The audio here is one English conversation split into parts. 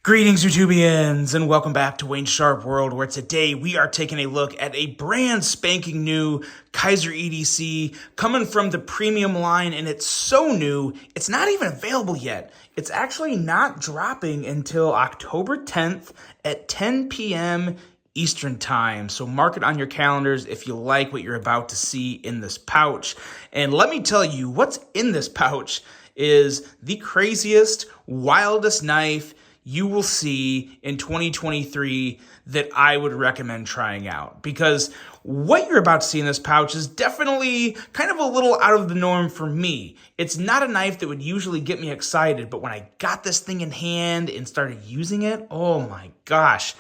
Greetings, YouTubians, and welcome back to Wayne Sharp World, where today we are taking a look at a brand spanking new Kizer EDC coming from the premium line, and it's so new, it's not even available yet. It's actually not dropping until October 10th at 10 p.m. Eastern Time. So mark it on your calendars if you like what you're about to see in this pouch. And let me tell you, what's in this pouch is the craziest, wildest knife you will see in 2023 that I would recommend trying out, because what you're about to see in this pouch is definitely kind of a little out of the norm for me. It's not a knife that would usually get me excited, but when I got this thing in hand and started using it, oh my gosh.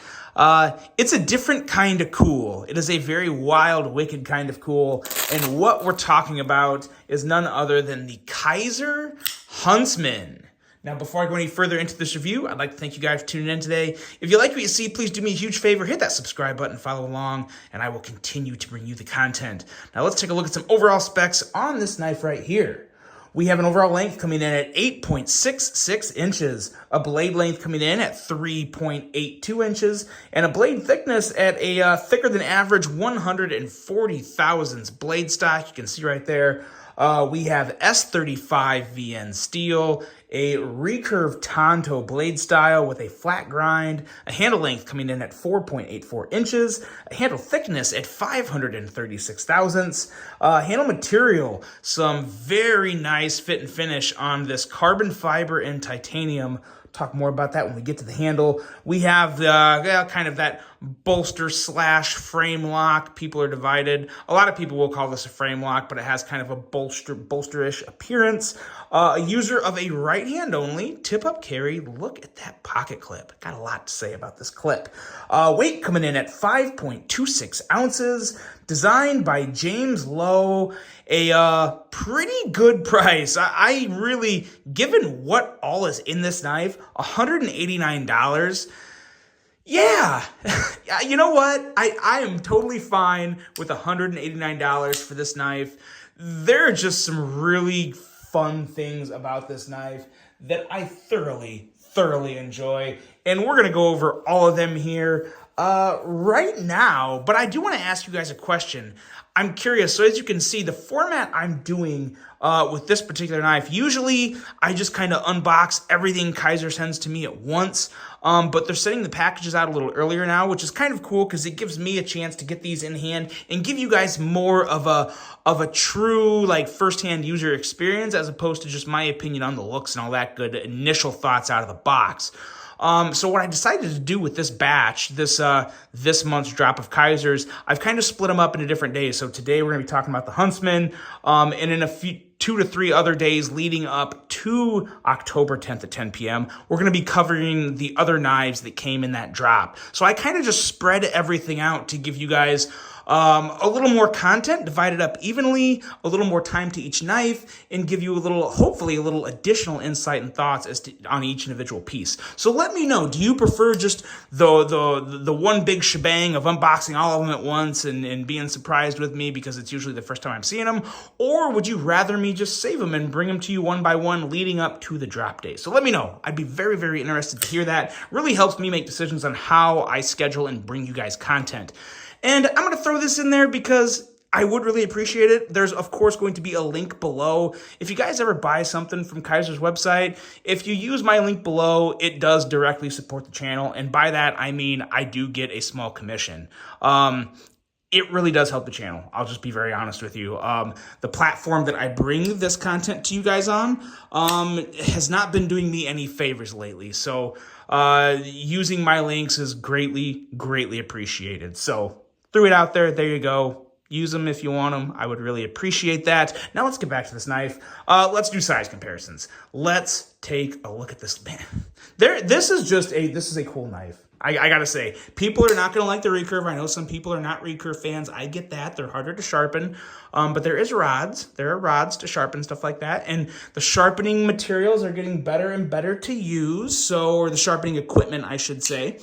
It's a different kind of cool. It is a very wild, wicked kind of cool. And what we're talking about is none other than the Kizer Huntsman. Now, before I go any further into this review, I'd like to thank you guys for tuning in today. If you like what you see, please do me a huge favor, hit that subscribe button, follow along, and I will continue to bring you the content. Now, let's take a look at some overall specs on this knife right here. We have an overall length coming in at 8.66 inches, a blade length coming in at 3.82 inches, and a blade thickness at a thicker than average 140 thousandths blade stock. You can see right there. We have S35 VN steel, a recurve Tonto blade style with a flat grind, a handle length coming in at 4.84 inches, a handle thickness at 536 thousandths, handle material, some very nice fit and finish on this carbon fiber and titanium. Talk more about that when we get to the handle. We have the kind of that bolster slash frame lock. People are divided. A lot of people will call this a frame lock, but it has kind of a bolsterish appearance. A user of a right hand only tip up carry. Look at that pocket clip. Got a lot to say about this clip. Weight coming in at 5.26 ounces. Designed by James Lowe. A pretty good price. I really, given what all is in this knife, $189. Yeah, you know what? I am totally fine with $189 for this knife. There are just some really fun things about this knife that I thoroughly enjoy, and we're going to go over all of them here right now, but I do want to ask you guys a question. I'm curious. So as you can see, the format I'm doing with this particular knife, usually I just kind of unbox everything Kizer sends to me at once, but they're sending the packages out a little earlier now, which is kind of cool because it gives me a chance to get these in hand and give you guys more of a true, like, firsthand user experience as opposed to just my opinion on the looks and all that good initial thoughts out of the box. So what I decided to do with this batch, this month's drop of Kizers, I've kind of split them up into different days. So today we're going to be talking about the Huntsman, and in a few 2 to 3 other days leading up to October 10th at 10 p.m., we're going to be covering the other knives that came in that drop. So I kind of just spread everything out to give you guys a little more content, divided up evenly, a little more time to each knife, and give you a little, hopefully a little additional insight and thoughts on each individual piece. So let me know, do you prefer just the one big shebang of unboxing all of them at once and being surprised with me because it's usually the first time I'm seeing them? Or would you rather me just save them and bring them to you one by one leading up to the drop day? So let me know. I'd be very interested to hear that. Really helps me make decisions on how I schedule and bring you guys content. And I'm going to throw this in there because I would really appreciate it. There's, of course, going to be a link below. If you guys ever buy something from Kizer's website, if you use my link below, it does directly support the channel. And by that, I mean I do get a small commission. It really does help the channel. I'll just be very honest with you. The platform that I bring this content to you guys on has not been doing me any favors lately. So using my links is greatly appreciated. So threw it out there. There you go. Use them if you want them. I would really appreciate that. Now let's get back to this knife. Let's do size comparisons. Let's take a look at this. Man, this is a cool knife. I gotta say, people are not gonna like the recurve. I know some people are not recurve fans. I get that. They're harder to sharpen. But there are rods to sharpen, stuff like that. And the sharpening materials are getting better and better to use. Or the sharpening equipment, I should say.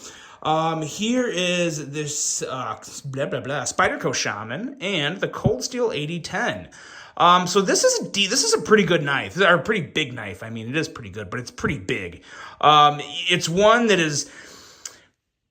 Here is this Spyderco Shaman and the Cold Steel 8010. So this is a pretty good knife, or a pretty big knife. I mean, it is pretty good, but it's pretty big. It's one that is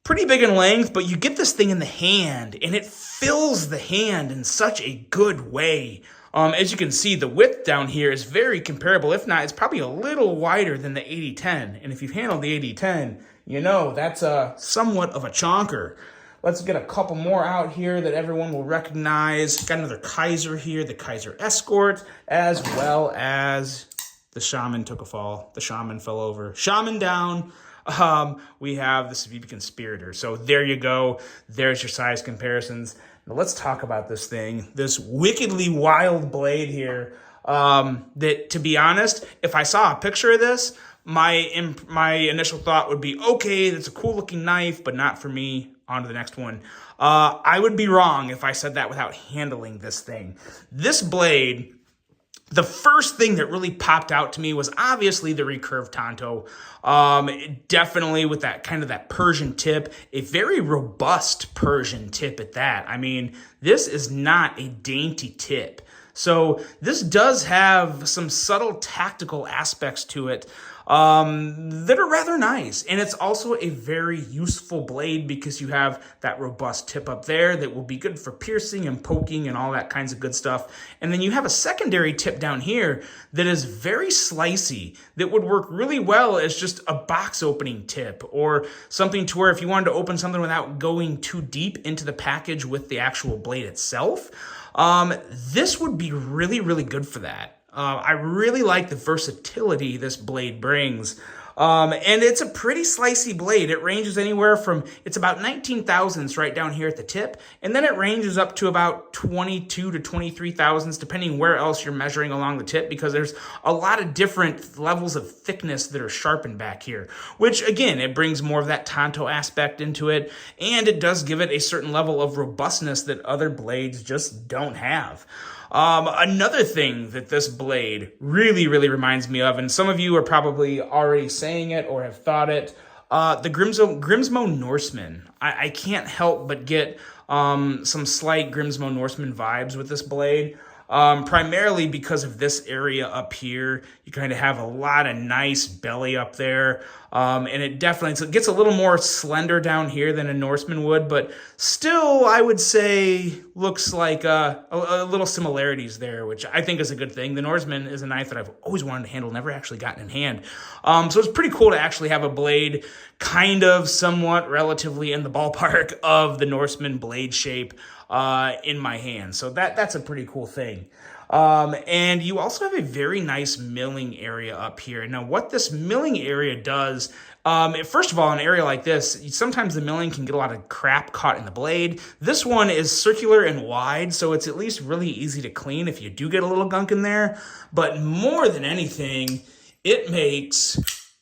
pretty big in length, but you get this thing in the hand, and it fills the hand in such a good way. As you can see, the width down here is very comparable. If not, it's probably a little wider than the 8010. And if you've handled the 8010, you know that's somewhat of a chonker. Let's get a couple more out here that everyone will recognize. Got another Kizer here, the Kizer Escort, as well as the Shaman took a fall. The Shaman fell over. Shaman down. We have the Civivi Conspirator. So there you go. There's your size comparisons. Now let's talk about this thing, this wickedly wild blade here. That, to be honest, if I saw a picture of this, my initial thought would be, okay, that's a cool looking knife, but not for me. On to the next one. I would be wrong if I said that without handling this thing. This blade, the first thing that really popped out to me was obviously the recurved Tanto. Definitely with that kind of that Persian tip, a very robust Persian tip at that. I mean, this is not a dainty tip. So this does have some subtle tactical aspects to it that are rather nice. And it's also a very useful blade because you have that robust tip up there that will be good for piercing and poking and all that kinds of good stuff. And then you have a secondary tip down here that is very slicey that would work really well as just a box opening tip or something to where if you wanted to open something without going too deep into the package with the actual blade itself, this would be really, really good for that. I really like the versatility this blade brings. And it's a pretty slicey blade. It ranges anywhere from, it's about 19 thousandths right down here at the tip, and then it ranges up to about 22 to 23 thousandths, depending where else you're measuring along the tip, because there's a lot of different levels of thickness that are sharpened back here, which again, it brings more of that Tanto aspect into it, and it does give it a certain level of robustness that other blades just don't have. Another thing that this blade really, really reminds me of, and some of you are probably already saying it or have thought it, the Grimsmo Norseman. I can't help but get some slight Grimsmo Norseman vibes with this blade. Primarily because of this area up here. You kind of have a lot of nice belly up there. And it definitely gets a little more slender down here than a Norseman would, but still, I would say, looks like a little similarities there, which I think is a good thing. The Norseman is a knife that I've always wanted to handle, never actually gotten in hand. So it's pretty cool to actually have a blade kind of somewhat relatively in the ballpark of the Norseman blade shape in my hand. So that's a pretty cool thing. And you also have a very nice milling area up here. Now, what this milling area does, first of all, in an area like this, sometimes the milling can get a lot of crap caught in the blade. This one is circular and wide, so it's at least really easy to clean if you do get a little gunk in there. But more than anything, it makes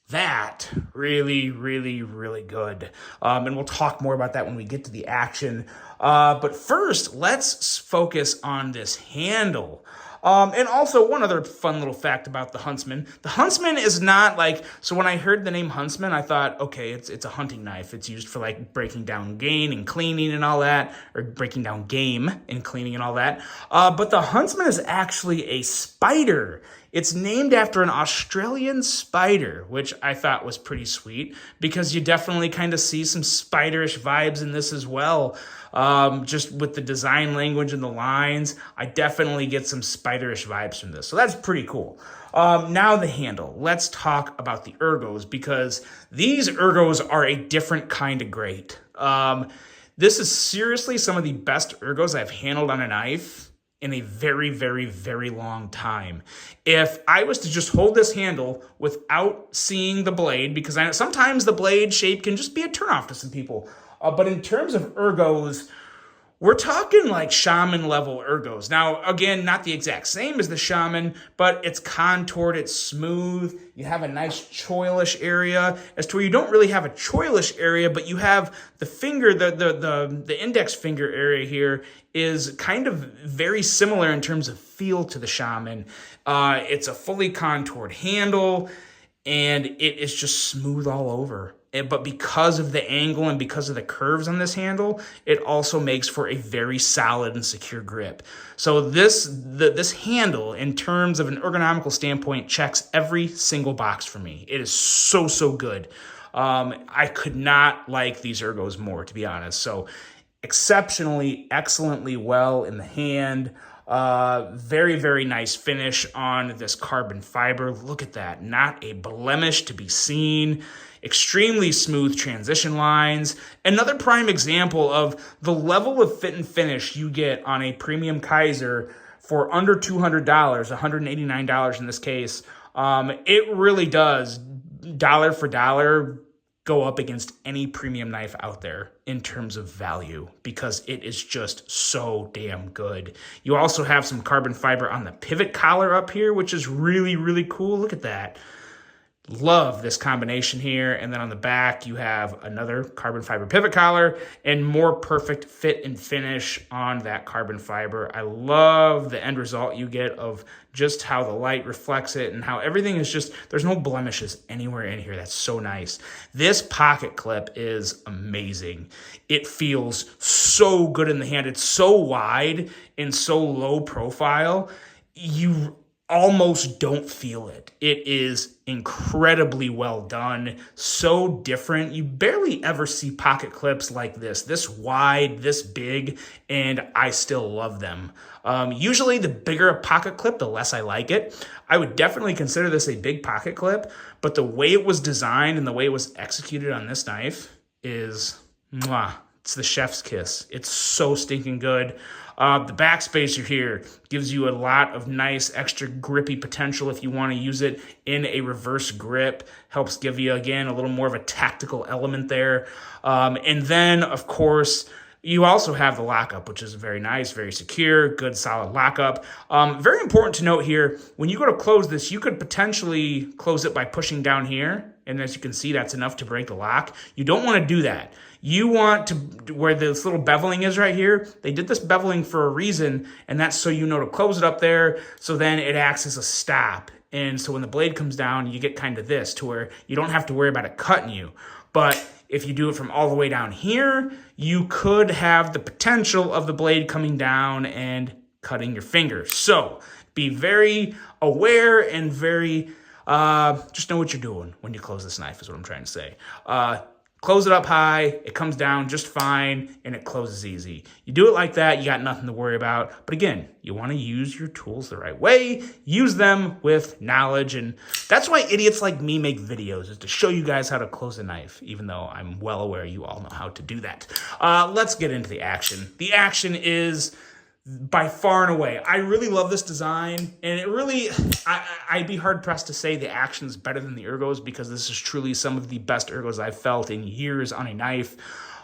that really, really, really good. And we'll talk more about that when we get to the action. But first, let's focus on this handle. And also, one other fun little fact about the Huntsman. The Huntsman is not like, so when I heard the name Huntsman, I thought, okay, it's a hunting knife. It's used for like breaking down game and cleaning and all that, or breaking down game and cleaning and all that. But the Huntsman is actually a spider. It's named after an Australian spider, which I thought was pretty sweet because you definitely kind of see some spiderish vibes in this as well. Just with the design language and the lines, I definitely get some spiderish vibes from this. So that's pretty cool. Now the handle. Let's talk about the ergos because these ergos are a different kind of great. This is seriously some of the best ergos I've handled on a knife in a very, very, very long time. If I was to just hold this handle without seeing the blade, because I know sometimes the blade shape can just be a turnoff to some people, but in terms of ergos, we're talking like Shaman level ergos. Now, again, not the exact same as the Shaman, but it's contoured, it's smooth. You have a nice choilish area as to where you don't really have a choilish area, but you have the finger, the index finger area here is kind of very similar in terms of feel to the Shaman. It's a fully contoured handle, and it is just smooth all over. but because of the angle and because of the curves on this handle, it also makes for a very solid and secure grip. So this handle, in terms of an ergonomical standpoint, checks every single box for me. It is so good. I could not like these ergos more, to be honest. So exceptionally, excellently well in the hand. Very nice finish on this carbon fiber. Look at that. Not a blemish to be seen. Extremely smooth transition lines. Another prime example of the level of fit and finish you get on a premium Kizer for under $200, $189 in this case. It really does, dollar for dollar, go up against any premium knife out there in terms of value, because it is just so damn good. You also have some carbon fiber on the pivot collar up here, which is really cool. Look at that. Love this combination here. And then on the back, you have another carbon fiber pivot collar and more perfect fit and finish on that carbon fiber. I love the end result you get of just how the light reflects it and how everything is just, there's no blemishes anywhere in here. That's so nice. This pocket clip is amazing. It feels so good in the hand. It's so wide and so low profile. You almost don't feel it. It is incredibly well done, so different. You barely ever see pocket clips like this wide, this big, and I still love them. Usually the bigger a pocket clip, the less I like it. I would definitely consider this a big pocket clip, but the way it was designed and the way it was executed on this knife is mwah. It's the chef's kiss. It's so stinking good. The backspacer here gives you a lot of nice extra grippy potential if you want to use it in a reverse grip. Helps give you, again, a little more of a tactical element there. And then, of course, you also have the lockup, which is very nice, very secure, good, solid lockup. Very important to note here, when you go to close this, you could potentially close it by pushing down here. And as you can see, that's enough to break the lock. You don't want to do that. You want to, where this little beveling is right here, they did this beveling for a reason, and that's so you know to close it up there, so then it acts as a stop. And so when the blade comes down, you get kind of this, to where you don't have to worry about it cutting you. But if you do it from all the way down here, you could have the potential of the blade coming down and cutting your finger. So be very aware and very, just know what you're doing when you close this knife is what I'm trying to say. Close it up high, it comes down just fine, and it closes easy. You do it like that, you got nothing to worry about. But again, you want to use your tools the right way, use them with knowledge, and that's why idiots like me make videos, is to show you guys how to close a knife, even though I'm well aware you all know how to do that. Let's get into the action. The action is by far and away, I really love this design, and it really, I'd be hard-pressed to say the action is better than the ergos, because this is truly some of the best ergos I've felt in years on a knife,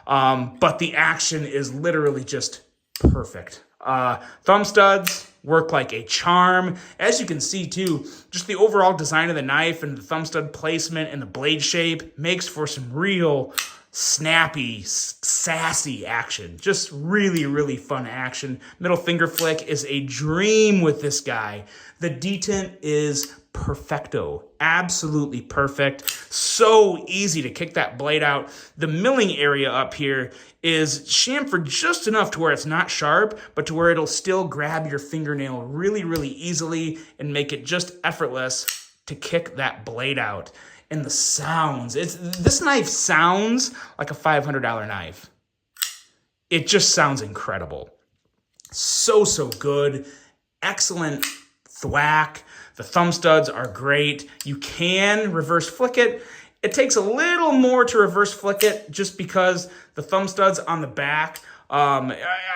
but the action is literally just perfect. Thumb studs work like a charm. As you can see too, just the overall design of the knife and the thumb stud placement and the blade shape makes for some real snappy, sassy action. Just really fun action. Middle finger flick is a dream with this guy. The detent is perfecto. Absolutely perfect. So easy to kick that blade out. The milling area up here is chamfered just enough to where it's not sharp, but to where it'll still grab your fingernail really easily and make it just effortless to kick that blade out. And the sounds, this knife sounds like a $500 knife. It just sounds incredible. So good. Excellent thwack. The thumb studs are great. You can reverse flick it. It takes a little more to reverse flick it just because the thumb studs on the back,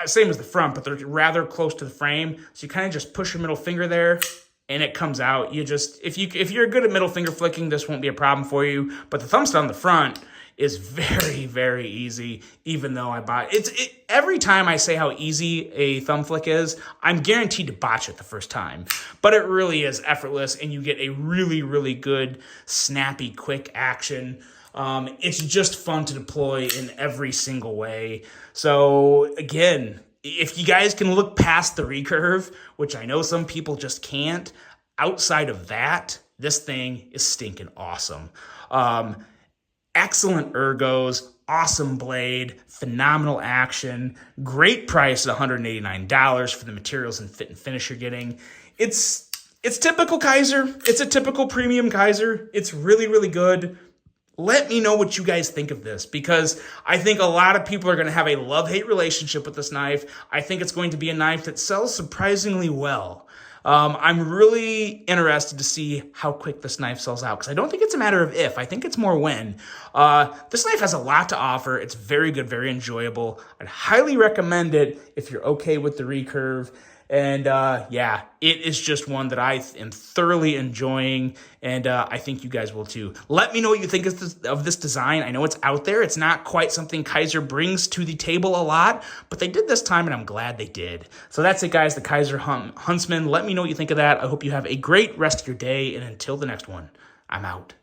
same as the front, but they're rather close to the frame. So you kind of just push your middle finger there, and it comes out. You just, if you're good at middle finger flicking, this won't be a problem for you. But the thumb stud on the front is very easy, even though I bought it. Every time I say how easy a thumb flick is, I'm guaranteed to botch it the first time. But it really is effortless, and you get a really good, snappy, quick action. It's just fun to deploy in every single way. So again, if you guys can look past the recurve, which I know some people just can't, outside of that, this thing is stinking awesome. Excellent ergos, awesome blade, phenomenal action, great price at $189 for the materials and fit and finish you're getting. It's typical Kizer. It's a typical premium Kizer. It's really, really good. Let me know what you guys think of this, because I think a lot of people are going to have a love-hate relationship with this knife. I think it's going to be a knife that sells surprisingly well. I'm really interested to see how quick this knife sells out, because I don't think it's a matter of if. I think it's more when. This knife has a lot to offer. It's very good, very enjoyable. I'd highly recommend it if you're okay with the recurve. And yeah, it is just one that I am thoroughly enjoying, and I think you guys will too. Let me know what you think of this design. I know it's out there. It's not quite something Kizer brings to the table a lot, but they did this time, and I'm glad they did. So that's it, guys, the Kizer Huntsman. Let me know what you think of that. I hope you have a great rest of your day, and until the next one, I'm out.